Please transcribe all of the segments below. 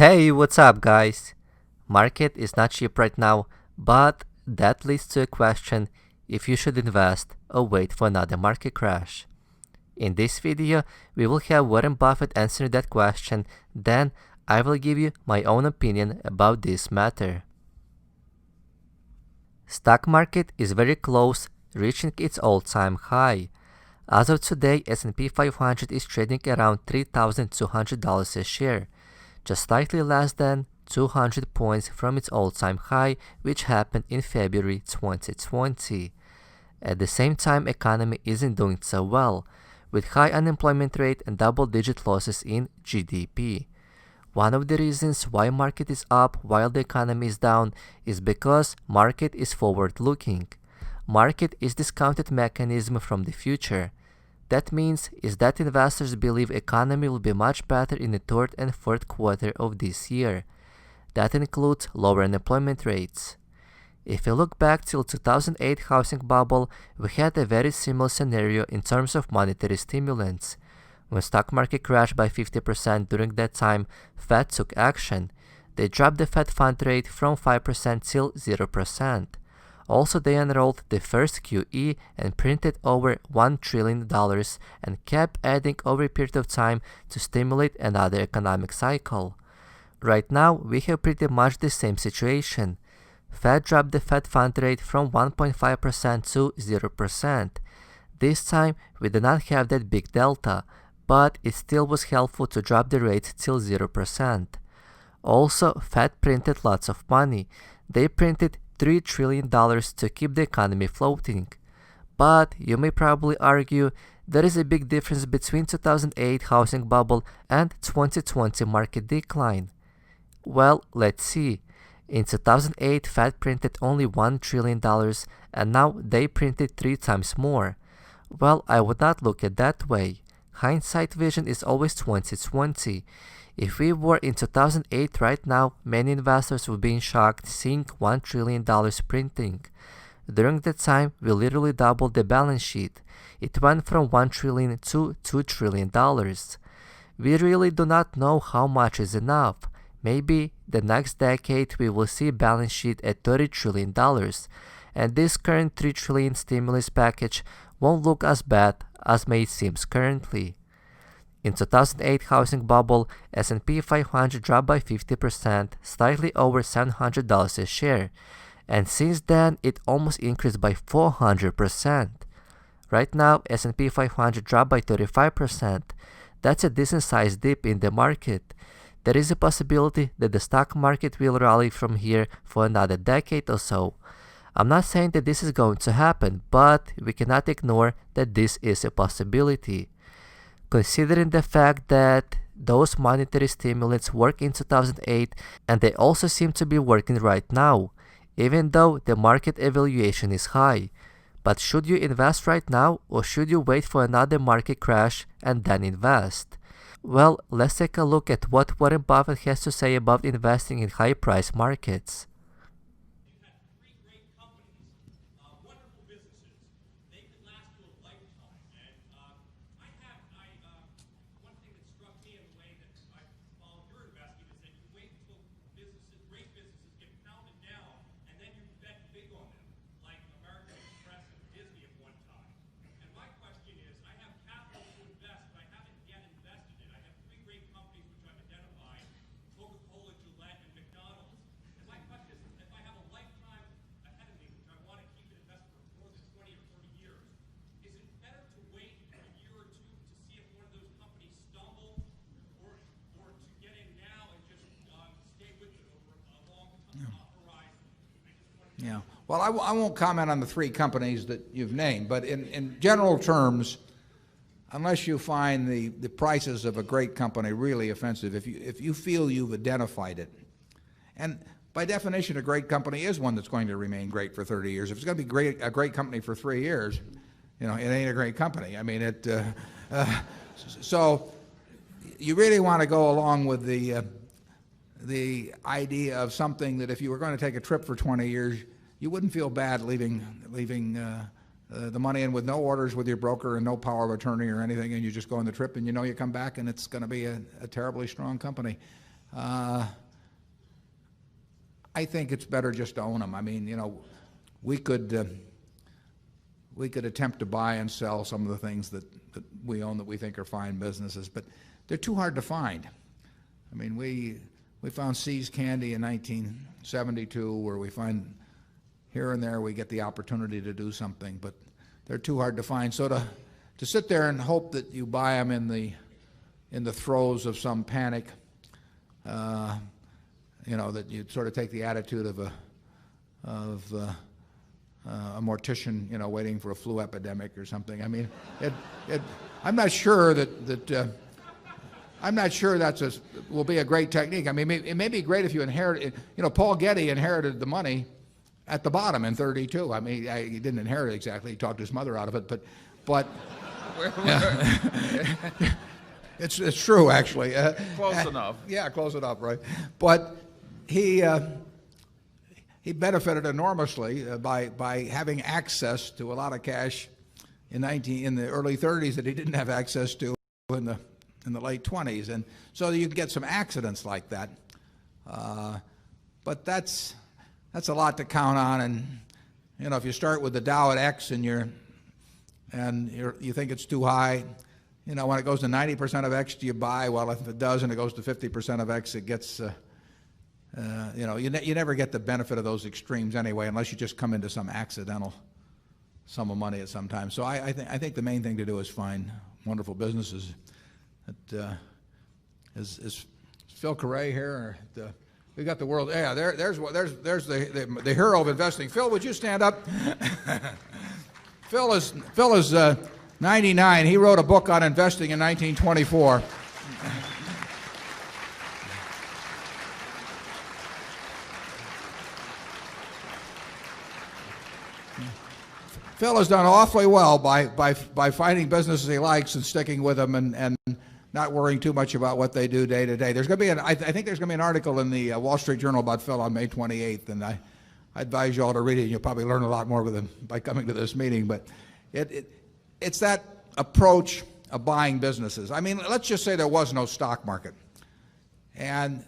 Hey, what's up, guys? Market is not cheap right now, but that leads to a question if you should invest or wait for another market crash. In this video, we will have Warren Buffett answering that question, then I will give you my own opinion about this matter. Stock market is very close, reaching its all-time high. As of today, S&P 500 is trading around $3,200 a share, just slightly less than 200 points from its all-time high, which happened in February 2020. At the same time, economy isn't doing so well, with high unemployment rate and double-digit losses in GDP. One of the reasons why market is up while the economy is down is because market is forward-looking. Market is discounted mechanism from the future. That means is that investors believe economy will be much better in the third and fourth quarter of this year. That includes lower unemployment rates. If you look back till 2008 housing bubble, we had a very similar scenario in terms of monetary stimulants. When stock market crashed by 50% during that time, Fed took action. They dropped the Fed fund rate from 5% till 0%. Also, they enrolled the first QE and printed over $1 trillion and kept adding over a period of time to stimulate another economic cycle. Right now, we have pretty much the same situation. Fed dropped the Fed fund rate from 1.5% to 0%. This time, we did not have that big delta, but it still was helpful to drop the rate till 0%. Also, Fed printed lots of money. They printed $3 trillion to keep the economy floating. But you may probably argue there is a big difference between 2008 housing bubble and 2020 market decline. Well, let's see. In 2008, Fed printed only $1 trillion and now they printed 3 times more. Well, I would not look at that way. Hindsight vision is always 2020. If we were in 2008 right now, many investors would be in shock seeing $1 trillion printing. During that time, we literally doubled the balance sheet. It went from $1 trillion to $2 trillion. We really do not know how much is enough. Maybe the next decade we will see balance sheet at $30 trillion, and this current $3 trillion stimulus package won't look as bad as may seem currently. In 2008 housing bubble, S&P 500 dropped by 50%, slightly over $700 a share, and since then it almost increased by 400%. Right now, S&P 500 dropped by 35%. That's a decent sized dip in the market. There is a possibility that the stock market will rally from here for another decade or so. I'm not saying that this is going to happen, but we cannot ignore that this is a possibility. Considering the fact that those monetary stimulants work in 2008 and they also seem to be working right now, even though the market evaluation is high. But should you invest right now or should you wait for another market crash and then invest? Well, let's take a look at what Warren Buffett has to say about investing in high-price markets. Yeah. Well, I won't comment on the 3 companies that you've named, but in general terms, unless you find the prices of a great company really offensive, if you feel you've identified it, and by definition, a great company is one that's going to remain great for 30 years. If it's going to be a great company for 3 years, it ain't a great company. I mean, so you really want to go along with the idea of something that if you were going to take a trip for 20 years, you wouldn't feel bad leaving the money in with no orders with your broker and no power of attorney or anything, and you just go on the trip and you come back and it's going to be a terribly strong company. I think it's better just to own them. I mean, we could attempt to buy and sell some of the things that we own that we think are fine businesses, but they're too hard to find. I mean, we found See's Candy in 1972, where we find here and there we get the opportunity to do something, but they're too hard to find. So to sit there and hope that you buy them in the throes of some panic, that you sort of take the attitude of a mortician, waiting for a flu epidemic or something. I mean, I'm not sure that will be a great technique. I mean, it may be great if you inherit. Paul Getty inherited the money at the bottom in '32. I mean, he didn't inherit it exactly. He talked his mother out of it, but it's true actually. Close enough. Yeah, close enough, right? But he benefited enormously by having access to a lot of cash in the early '30s that he didn't have access to in the late '20s, and so you can get some accidents like that. But that's a lot to count on, and if you start with the Dow at X and you think it's too high, when it goes to 90% of X, do you buy? Well, if it does and it goes to 50% of X, it gets you never get the benefit of those extremes anyway, unless you just come into some accidental sum of money at some time. So I think the main thing to do is find wonderful businesses. Is Phil Carre here? We got the world. Yeah, there's the hero of investing. Phil, would you stand up? Phil is 99. He wrote a book on investing in 1924. Phil has done awfully well by finding businesses he likes and sticking with them and not worrying too much about what they do day to day. There's going to be I think there's going to be an article in the Wall Street Journal about Phil on May 28th, and I advise you all to read it. You'll probably learn a lot more with him by coming to this meeting. But it's that approach of buying businesses. I mean, let's just say there was no stock market, and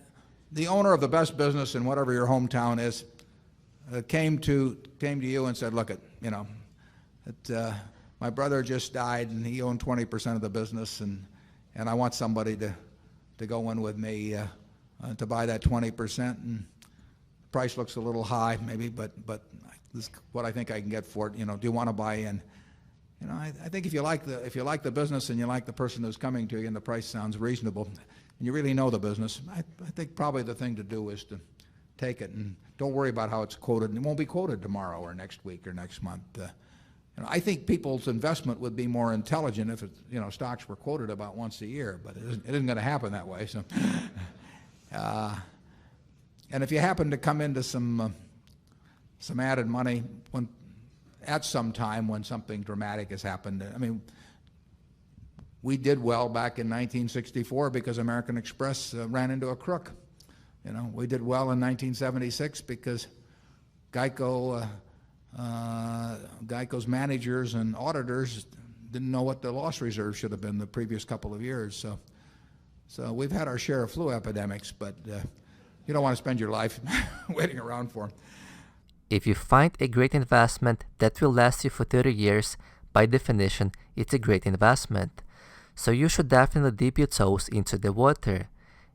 the owner of the best business in whatever your hometown is came to you and said, "Look, my brother just died, and he owned 20% of the business, and I want somebody to go in with me to buy that 20%. And the price looks a little high, maybe, but this is what I think I can get for it. Do you want to buy in?" I think if you like the business and you like the person who's coming to you, and the price sounds reasonable, and you really know the business, I think probably the thing to do is to take it and don't worry about how it's quoted. And it won't be quoted tomorrow or next week or next month. I think people's investment would be more intelligent if stocks were quoted about once a year, but it isn't going to happen that way. So, and if you happen to come into some added money at some time when something dramatic has happened, I mean, we did well back in 1964 because American Express ran into a crook. We did well in 1976 because Geico's managers and auditors didn't know what the loss reserve should have been the previous couple of years. So we've had our share of flu epidemics, but you don't want to spend your life waiting around for them. If you find a great investment that will last you for 30 years, by definition, it's a great investment. So you should definitely dip your toes into the water.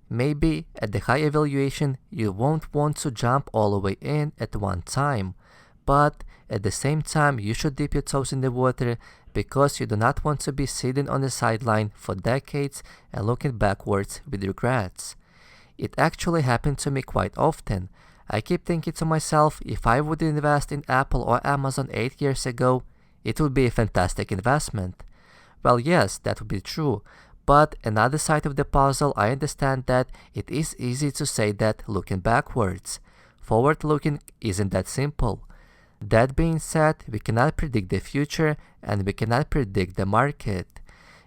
Maybe at the high evaluation, you won't want to jump all the way in at one time. But at the same time, you should dip your toes in the water because you do not want to be sitting on the sideline for decades and looking backwards with regrets. It actually happened to me quite often. I keep thinking to myself, if I would invest in Apple or Amazon 8 years ago, it would be a fantastic investment. Well, yes, that would be true. But another side of the puzzle, I understand that it is easy to say that looking backwards. Forward looking isn't that simple. That being said, we cannot predict the future and we cannot predict the market.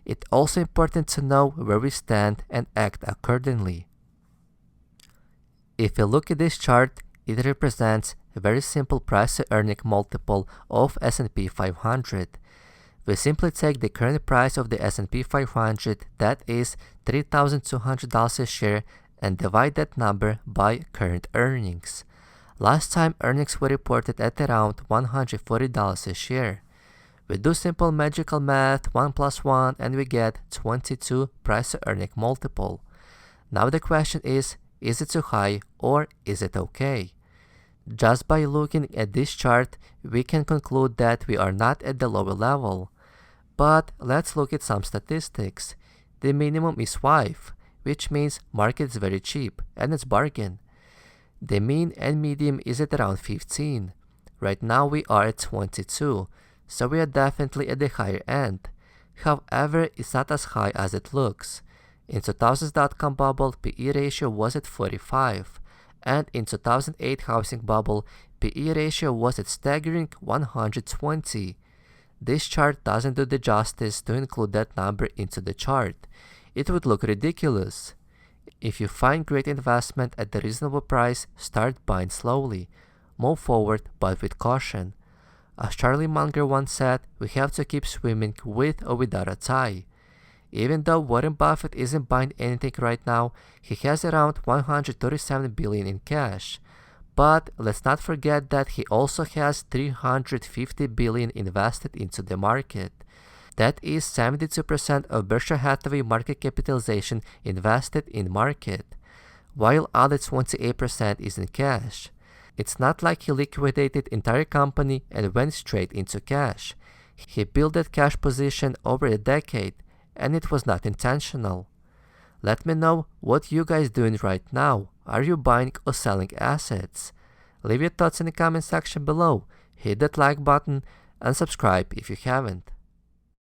It's also important to know where we stand and act accordingly. If you look at this chart, it represents a very simple price-to-earning multiple of S&P 500. We simply take the current price of the S&P 500, that is $3,200 a share, and divide that number by current earnings. Last time earnings were reported at around $140 a share. We do simple magical math, 1 plus 1, and we get 22 price to earning multiple. Now the question is it too high or is it okay? Just by looking at this chart, we can conclude that we are not at the lower level. But let's look at some statistics. The minimum is 5, which means market is very cheap and it's bargain. The mean and medium is at around 15. Right now we are at 22, so we are definitely at the higher end. However, it's not as high as it looks. In 2000's dot-com bubble, PE ratio was at 45, and in 2008 housing bubble, PE ratio was at staggering 120. This chart doesn't do the justice to include that number into the chart. It would look ridiculous. If you find great investment at a reasonable price, start buying slowly. Move forward, but with caution. As Charlie Munger once said, we have to keep swimming with or without a tie. Even though Warren Buffett isn't buying anything right now, he has around $137 billion in cash. But let's not forget that he also has $350 billion invested into the market. That is 72% of Berkshire Hathaway market capitalization invested in market, while other 28% is in cash. It's not like he liquidated entire company and went straight into cash. He built that cash position over a decade, and it was not intentional. Let me know what you guys doing right now. Are you buying or selling assets? Leave your thoughts in the comment section below, hit that like button, and subscribe if you haven't.